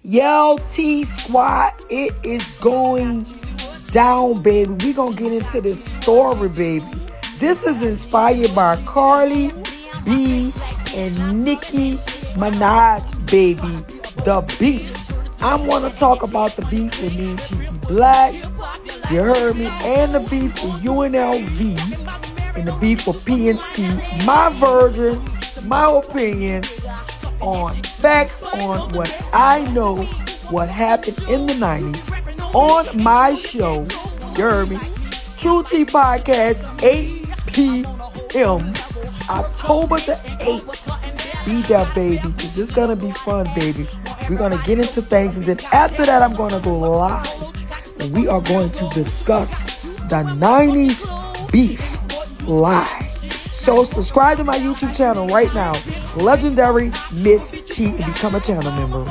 Yo, T Squad, it is going down, baby. We gonna get into this story, baby. This is inspired by Cardi B and Nicki Minaj, baby. The beef. I'm gonna talk about the beef with me and Cheeky Black. You heard me, and the beef with UNLV, and the beef with PNC. My version, my opinion on facts on what I know, what happened in the 90s on my show. You heard me? True T Podcast, 8 p.m. October the 8th. Be there, baby, because it's going to be fun, baby. We're going to get into things, and then after that, I'm going to go live, and we are going to discuss the 90s beef live. So subscribe to my YouTube channel right now, Legendary Miss T, and become a channel member.